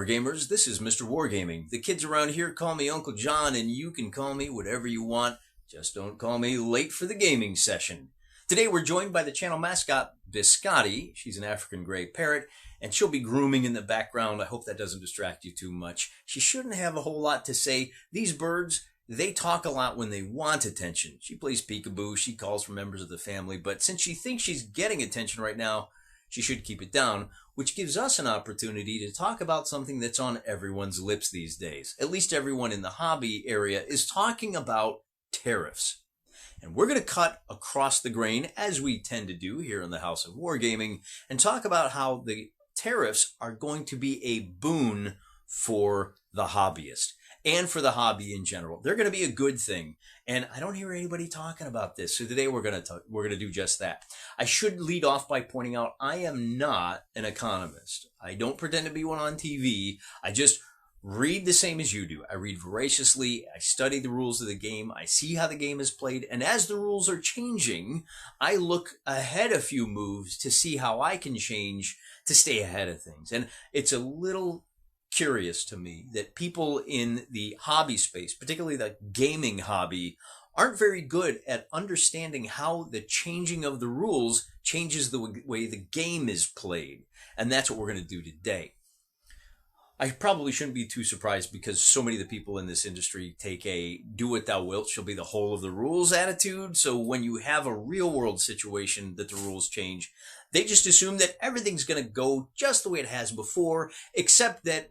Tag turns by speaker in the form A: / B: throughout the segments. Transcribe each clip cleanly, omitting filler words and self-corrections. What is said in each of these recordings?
A: Wargamers, this is Mr. Wargaming. The kids around here call me Uncle John, and you can call me whatever you want. Just don't call me late for the gaming session. Today we're joined by the channel mascot, Biscotti. She's an African gray parrot, and she'll be grooming in the background. I hope that doesn't distract you too much. She shouldn't have a whole lot to say. These birds, they talk a lot when they want attention. She plays peekaboo, she calls for members of the family, but since she thinks she's getting attention right now, she should keep it down, which gives us an opportunity to talk about something that's on everyone's lips these days. At least everyone in the hobby area is talking about tariffs. And we're going to cut across the grain, as we tend to do here in the House of Wargaming, and talk about how the tariffs are going to be a boon for the hobbyist and for the hobby in general. They're going to be a good thing. And I don't hear anybody talking about this. So today we're going to do just that. I should lead off by pointing out I am not an economist. I don't pretend to be one on TV. I just read the same as you do. I read voraciously. I study the rules of the game. I see how the game is played. And as the rules are changing, I look ahead a few moves to see how I can change to stay ahead of things. And it's a little curious to me that people in the hobby space, particularly the gaming hobby, aren't very good at understanding how the changing of the rules changes the way the game is played. And that's what we're going to do today. I probably shouldn't be too surprised because so many of the people in this industry take a do what thou wilt shall be the whole of the rules attitude. So when you have a real world situation that the rules change, they just assume that everything's going to go just the way it has before, except that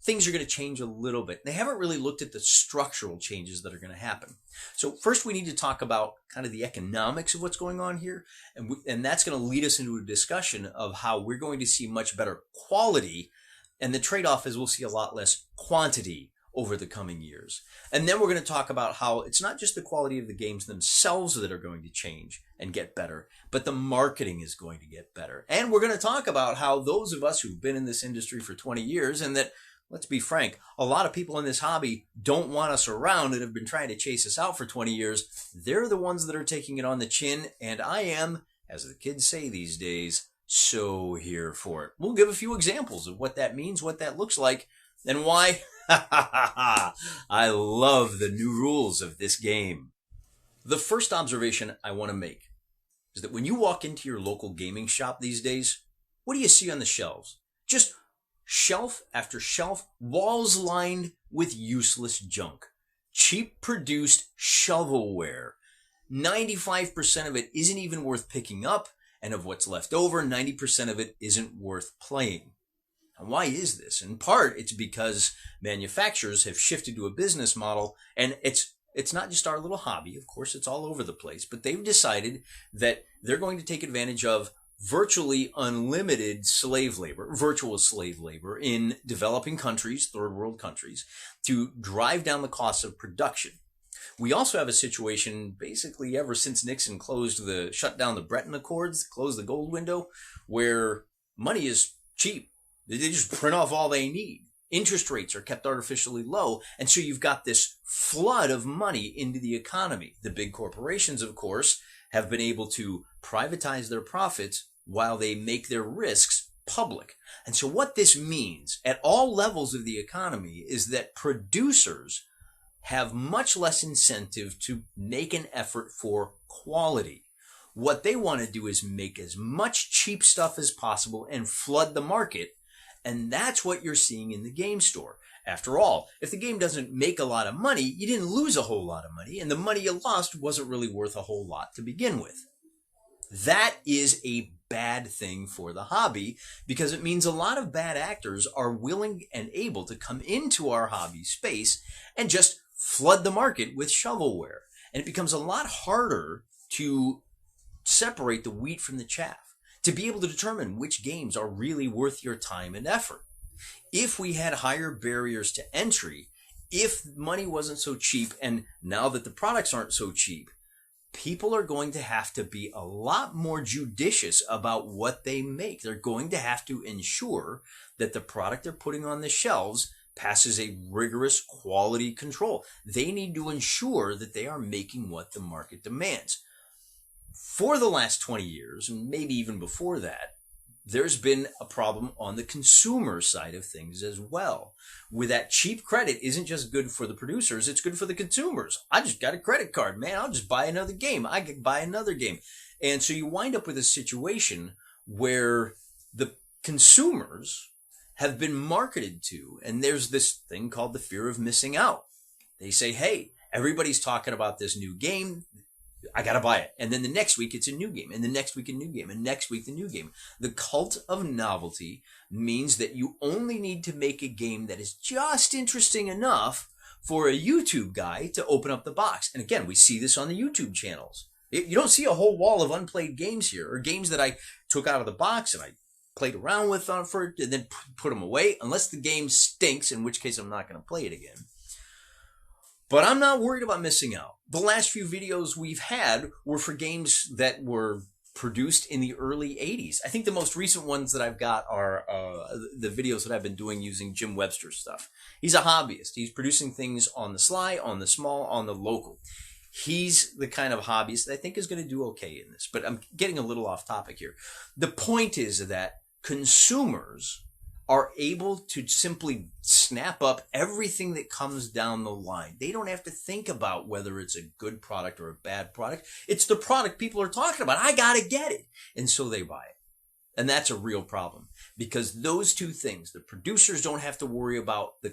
A: things are going to change a little bit. They haven't really looked at the structural changes that are going to happen. So first we need to talk about kind of the economics of what's going on here. And that's going to lead us into a discussion of how we're going to see much better quality. And the trade-off is we'll see a lot less quantity over the coming years. And then we're going to talk about how it's not just the quality of the games themselves that are going to change and get better, but the marketing is going to get better. And we're going to talk about how those of us who've been in this industry for 20 years and that, let's be frank, a lot of people in this hobby don't want us around and have been trying to chase us out for 20 years. They're the ones that are taking it on the chin, and I am, as the kids say these days, so here for it. We'll give a few examples of what that means, what that looks like, and why I love the new rules of this game. The first observation I want to make is that when you walk into your local gaming shop these days, what do you see on the shelves? Just shelf after shelf, walls lined with useless junk. Cheap produced shovelware. 95% of it isn't even worth picking up, and of what's left over, 90% of it isn't worth playing. And why is this? In part, it's because manufacturers have shifted to a business model, and it's not just our little hobby. Of course, it's all over the place, but they've decided that they're going to take advantage of virtually unlimited slave labor, virtual slave labor in developing countries, third world countries, to drive down the costs of production. We also have a situation basically ever since Nixon shut down the Bretton Accords, closed the gold window, where money is cheap. They just print off all they need. Interest rates are kept artificially low. And so you've got this flood of money into the economy. The big corporations, of course, have been able to privatize their profits while they make their risks public. And so what this means at all levels of the economy is that producers have much less incentive to make an effort for quality. What they want to do is make as much cheap stuff as possible and flood the market. And that's what you're seeing in the game store. After all, if the game doesn't make a lot of money, you didn't lose a whole lot of money, and the money you lost wasn't really worth a whole lot to begin with. That is a bad thing for the hobby because it means a lot of bad actors are willing and able to come into our hobby space and just flood the market with shovelware. And it becomes a lot harder to separate the wheat from the chaff, to be able to determine which games are really worth your time and effort. If we had higher barriers to entry, if money wasn't so cheap, and now that the products aren't so cheap, people are going to have to be a lot more judicious about what they make. They're going to have to ensure that the product they're putting on the shelves passes a rigorous quality control. They need to ensure that they are making what the market demands. For the last 20 years, and maybe even before that, there's been a problem on the consumer side of things as well. With that cheap credit isn't just good for the producers, it's good for the consumers. I just got a credit card, man. I'll just buy another game. I could buy another game. And so you wind up with a situation where the consumers have been marketed to, and there's this thing called the fear of missing out. They say, hey, everybody's talking about this new game. I got to buy it. And then the next week it's a new game, and the next week a new game, and next week the new game. The cult of novelty means that you only need to make a game that is just interesting enough for a YouTube guy to open up the box. And again, we see this on the YouTube channels. You don't see a whole wall of unplayed games here, or games that I took out of the box and I played around with for and then put them away, unless the game stinks, in which case I'm not going to play it again. But I'm not worried about missing out. The last few videos we've had were for games that were produced in the early 80s. I think the most recent ones that I've got are the videos that I've been doing using Jim Webster's stuff. He's a hobbyist. He's producing things on the sly, on the small, on the local. He's the kind of hobbyist that I think is going to do okay in this. But I'm getting a little off topic here. The point is that consumers are able to simply snap up everything that comes down the line. They don't have to think about whether it's a good product or a bad product. It's the product people are talking about. I got to get it. And so they buy it. And that's a real problem, because those two things, the producers don't have to worry about the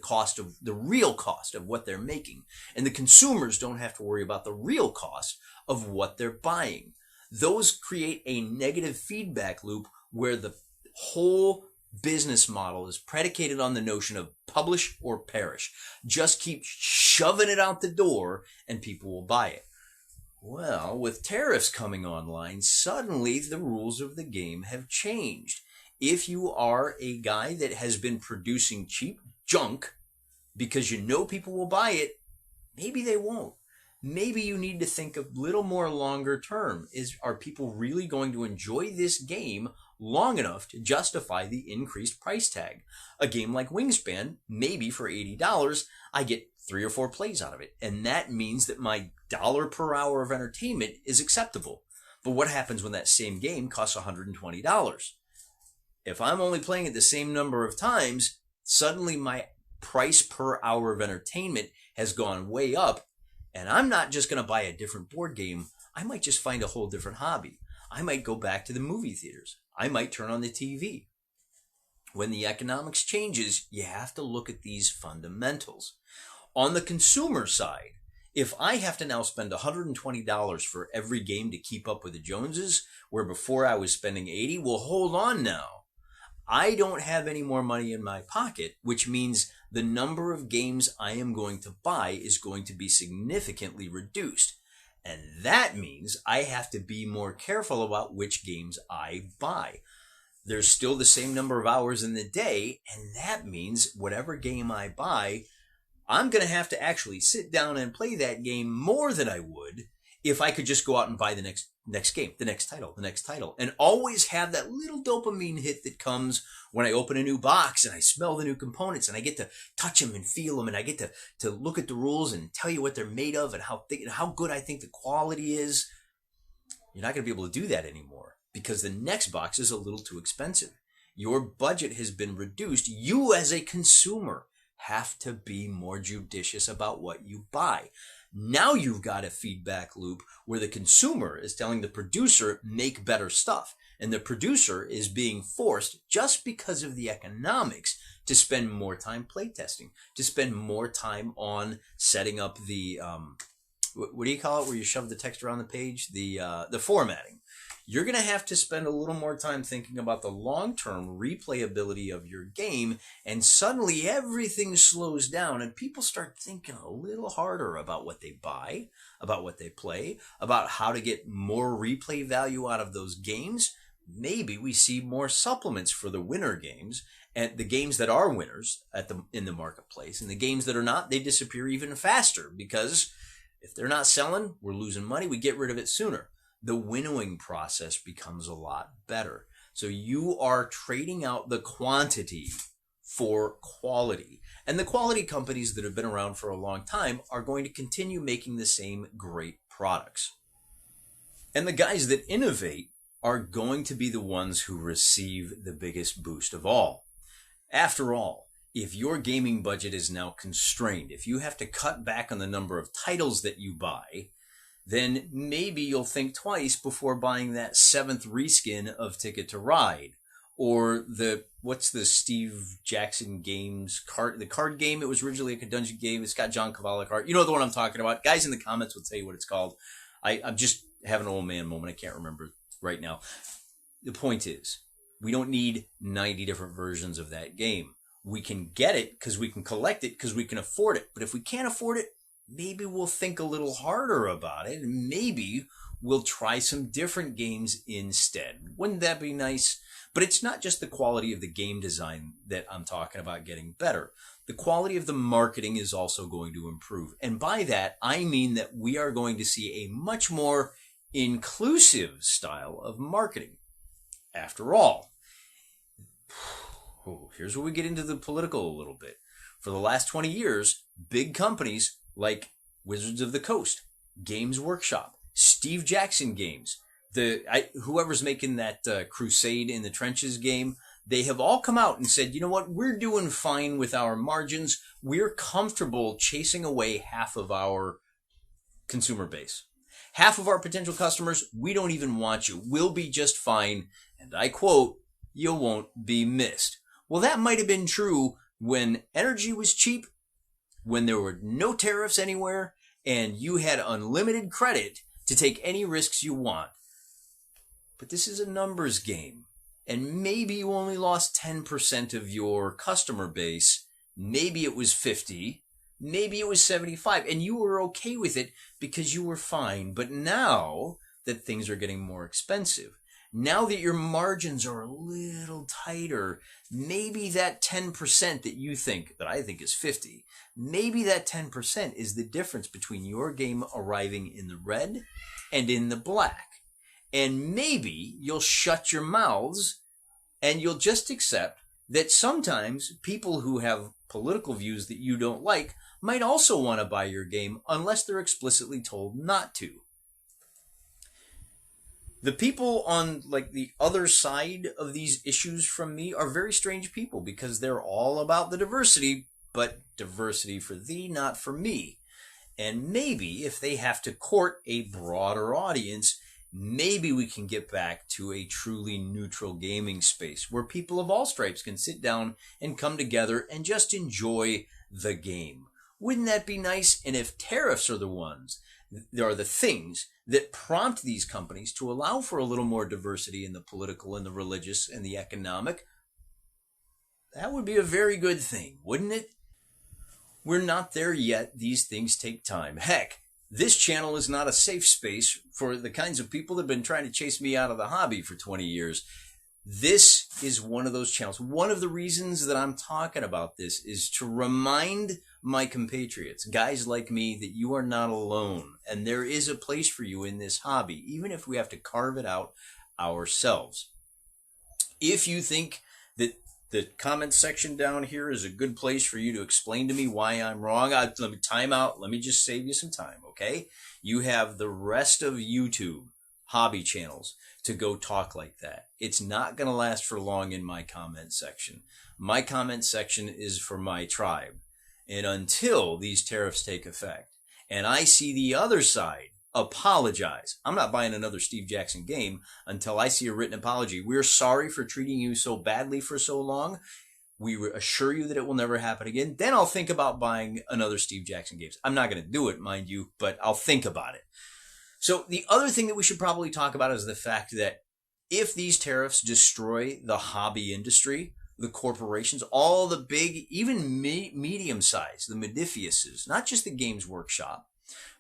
A: real cost of what they're making, and the consumers don't have to worry about the real cost of what they're buying. Those create a negative feedback loop where the whole business model is predicated on the notion of publish or perish. Just keep shoving it out the door and people will buy it. Well, with tariffs coming online, suddenly the rules of the game have changed. If you are a guy that has been producing cheap junk because you know people will buy it, maybe they won't. Maybe you need to think a little more longer term. Are people really going to enjoy this game long enough to justify the increased price tag? A game like Wingspan, maybe for $80, I get 3 or 4 plays out of it. And that means that my $1 per hour of entertainment is acceptable. But what happens when that same game costs $120? If I'm only playing it the same number of times, suddenly my price per hour of entertainment has gone way up. And I'm not just going to buy a different board game. I might just find a whole different hobby. I might go back to the movie theaters. I might turn on the TV. When the economics changes, you have to look at these fundamentals. On the consumer side, if I have to now spend $120 for every game to keep up with the Joneses, where before I was spending $80, well, hold on now. I don't have any more money in my pocket, which means the number of games I am going to buy is going to be significantly reduced. And that means I have to be more careful about which games I buy. There's still the same number of hours in the day, and that means whatever game I buy, I'm going to have to actually sit down and play that game more than I would if I could just go out and buy the next game, the next title, and always have that little dopamine hit that comes when I open a new box and I smell the new components and I get to touch them and feel them and I get to look at the rules and tell you what they're made of and how good I think the quality is. You're not going to be able to do that anymore because the next box is a little too expensive. Your budget has been reduced. You as a consumer have to be more judicious about what you buy. Now you've got a feedback loop where the consumer is telling the producer, make better stuff. And the producer is being forced, just because of the economics, to spend more time playtesting, to spend more time on setting up the, what do you call it, where you shove the text around the page? The formatting. You're going to have to spend a little more time thinking about the long-term replayability of your game, and suddenly everything slows down and people start thinking a little harder about what they buy, about what they play, about how to get more replay value out of those games. Maybe we see more supplements for the winner games, and the games that are winners in the marketplace, and the games that are not, they disappear even faster, because if they're not selling, we're losing money, we get rid of it sooner. The winnowing process becomes a lot better. So you are trading out the quantity for quality. And the quality companies that have been around for a long time are going to continue making the same great products. And the guys that innovate are going to be the ones who receive the biggest boost of all. After all, if your gaming budget is now constrained, if you have to cut back on the number of titles that you buy, then maybe you'll think twice before buying that 7th reskin of Ticket to Ride. Or what's the Steve Jackson games the card game? It was originally a dungeon game. It's got John Cavallo art. You know the one I'm talking about. Guys in the comments will tell you what it's called. I'm just having an old man moment. I can't remember right now. The point is, we don't need 90 different versions of that game. We can get it because we can collect it because we can afford it. But if we can't afford it, maybe we'll think a little harder about it. And maybe we'll try some different games instead. Wouldn't that be nice? But it's not just the quality of the game design that I'm talking about getting better. The quality of the marketing is also going to improve. And by that, I mean that we are going to see a much more inclusive style of marketing. After all, here's where we get into the political a little bit. For the last 20 years, big companies like Wizards of the Coast, Games Workshop, Steve Jackson Games, whoever's making that Crusade in the Trenches game, they have all come out and said, you know what, we're doing fine with our margins. We're comfortable chasing away half of our consumer base. Half of our potential customers, we don't even want you. We'll be just fine. And I quote, you won't be missed. Well, that might have been true when energy was cheap, when there were no tariffs anywhere, and you had unlimited credit to take any risks you want. But this is a numbers game, and maybe you only lost 10% of your customer base. Maybe it was 50, maybe it was 75, and you were okay with it because you were fine. But now that things are getting more expensive, now that your margins are a little tighter, maybe that 10% that you think, that I think is 50, maybe that 10% is the difference between your game arriving in the red and in the black. And maybe you'll shut your mouths and you'll just accept that sometimes people who have political views that you don't like might also want to buy your game unless they're explicitly told not to. The people on the other side of these issues from me are very strange people because they're all about the diversity, but diversity for thee, not for me. And maybe if they have to court a broader audience, maybe we can get back to a truly neutral gaming space where people of all stripes can sit down and come together and just enjoy the game. Wouldn't that be nice? And if tariffs are the things that prompt these companies to allow for a little more diversity in the political and the religious and the economic, that would be a very good thing, wouldn't it? We're not there yet. These things take time. Heck, this channel is not a safe space for the kinds of people that have been trying to chase me out of the hobby for 20 years. This is one of those channels. One of the reasons that I'm talking about this is to remind my compatriots, guys like me, that you are not alone. And there is a place for you in this hobby, even if we have to carve it out ourselves. If you think that the comment section down here is a good place for you to explain to me why I'm wrong, let me time out. Let me just save you some time, okay? You have the rest of YouTube hobby channels to go talk like that. It's not going to last for long in my comment section. My comment section is for my tribe. And until these tariffs take effect, and I see the other side apologize, I'm not buying another Steve Jackson game until I see a written apology. We're sorry for treating you so badly for so long. We assure you that it will never happen again. Then I'll think about buying another Steve Jackson game. I'm not going to do it, mind you, but I'll think about it. So the other thing that we should probably talk about is the fact that if these tariffs destroy the hobby industry, the corporations, all the big, even medium size, the Modifiuses, not just the Games Workshop,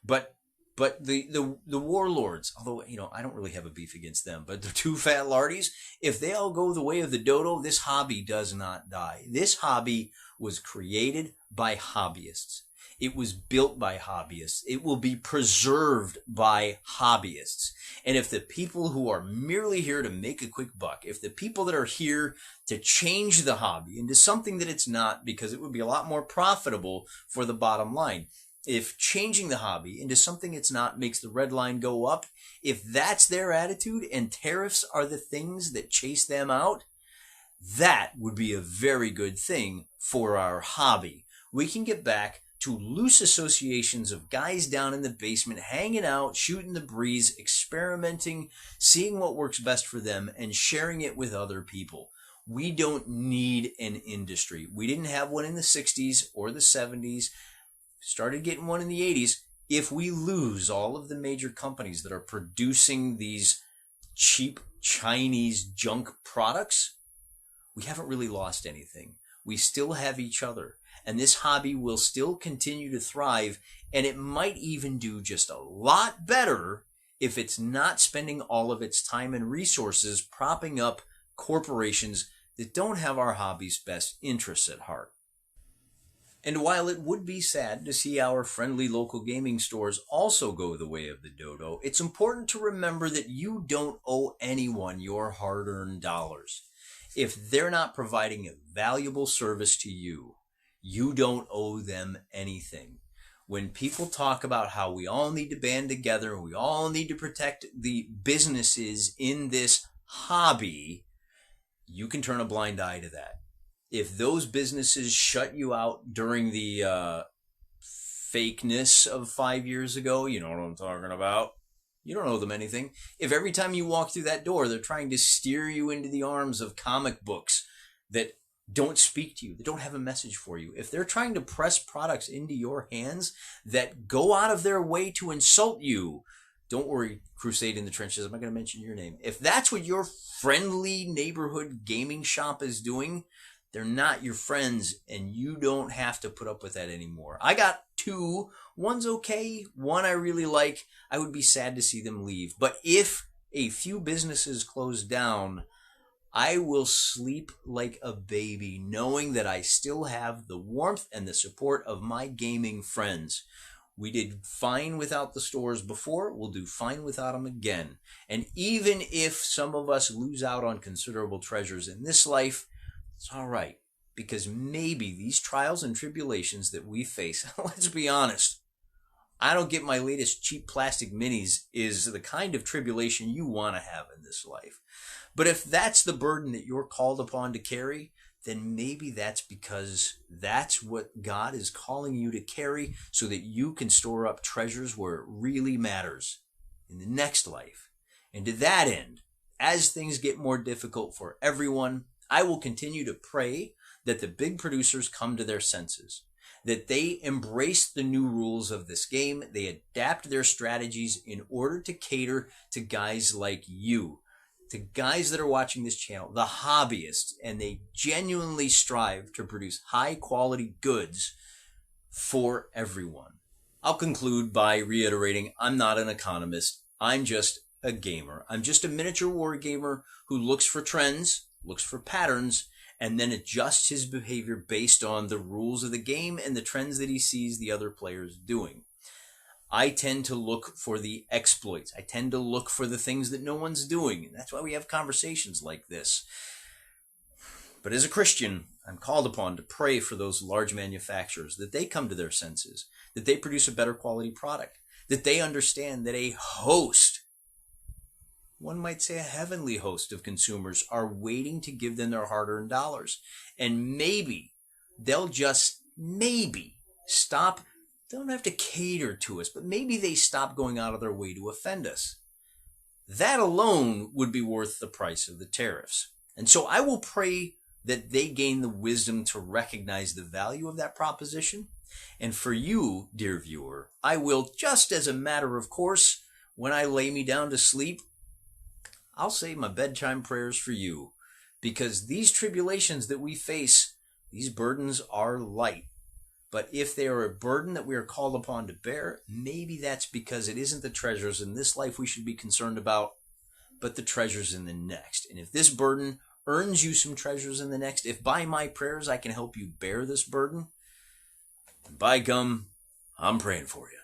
A: but the warlords, although, I don't really have a beef against them, but the two fat lardies, if they all go the way of the dodo, this hobby does not die. This hobby was created by hobbyists. It was built by hobbyists. It will be preserved by hobbyists. And if the people who are merely here to make a quick buck, if the people that are here to change the hobby into something that it's not, because it would be a lot more profitable for the bottom line, if changing the hobby into something it's not makes the red line go up, if that's their attitude and tariffs are the things that chase them out, that would be a very good thing for our hobby. We can get back to loose associations of guys down in the basement, hanging out, shooting the breeze, experimenting, seeing what works best for them, and sharing it with other people. We don't need an industry. We didn't have one in the 60s or the 70s. Started getting one in the 80s. If we lose all of the major companies that are producing these cheap Chinese junk products, we haven't really lost anything. We still have each other. And this hobby will still continue to thrive. And it might even do just a lot better if it's not spending all of its time and resources propping up corporations that don't have our hobby's best interests at heart. And while it would be sad to see our friendly local gaming stores also go the way of the dodo, it's important to remember that you don't owe anyone your hard-earned dollars. If they're not providing a valuable service to you, you don't owe them anything. When people talk about how we all need to band together and we all need to protect the businesses in this hobby, you can turn a blind eye to that. If those businesses shut you out during the fakeness of 5 years ago, you know what I'm talking about. You don't owe them anything. If every time you walk through that door, they're trying to steer you into the arms of comic books that don't speak to you, that don't have a message for you. If they're trying to press products into your hands that go out of their way to insult you, don't worry, Crusade in the Trenches, I'm not going to mention your name. If that's what your friendly neighborhood gaming shop is doing, they're not your friends, and you don't have to put up with that anymore. I got two. One's okay. One I really like. I would be sad to see them leave. But if a few businesses close down, I will sleep like a baby, knowing that I still have the warmth and the support of my gaming friends. We did fine without the stores before. We'll do fine without them again. And even if some of us lose out on considerable treasures in this life, it's all right, because maybe these trials and tribulations that we face, let's be honest, I don't get my latest cheap plastic minis is the kind of tribulation you want to have in this life. But if that's the burden that you're called upon to carry, then maybe that's because that's what God is calling you to carry so that you can store up treasures where it really matters in the next life. And to that end, as things get more difficult for everyone, I will continue to pray that the big producers come to their senses, that they embrace the new rules of this game, they adapt their strategies in order to cater to guys like you, to guys that are watching this channel, the hobbyists, and they genuinely strive to produce high quality goods for everyone. I'll conclude by reiterating, I'm not an economist. I'm just a gamer. I'm just a miniature war gamer who looks for trends, looks for patterns, and then adjusts his behavior based on the rules of the game and the trends that he sees the other players doing. I tend to look for the exploits. I tend to look for the things that no one's doing. And that's why we have conversations like this. But as a Christian, I'm called upon to pray for those large manufacturers, that they come to their senses, that they produce a better quality product, that they understand that a host, one might say a heavenly host of consumers, are waiting to give them their hard-earned dollars. And maybe they'll just stop. They don't have to cater to us, but maybe they stop going out of their way to offend us. That alone would be worth the price of the tariffs. And so I will pray that they gain the wisdom to recognize the value of that proposition. And for you, dear viewer, I will, just as a matter of course, when I lay me down to sleep, I'll say my bedtime prayers for you, because these tribulations that we face, these burdens are light. But if they are a burden that we are called upon to bear, maybe that's because it isn't the treasures in this life we should be concerned about, but the treasures in the next. And if this burden earns you some treasures in the next, if by my prayers I can help you bear this burden, by gum, I'm praying for you.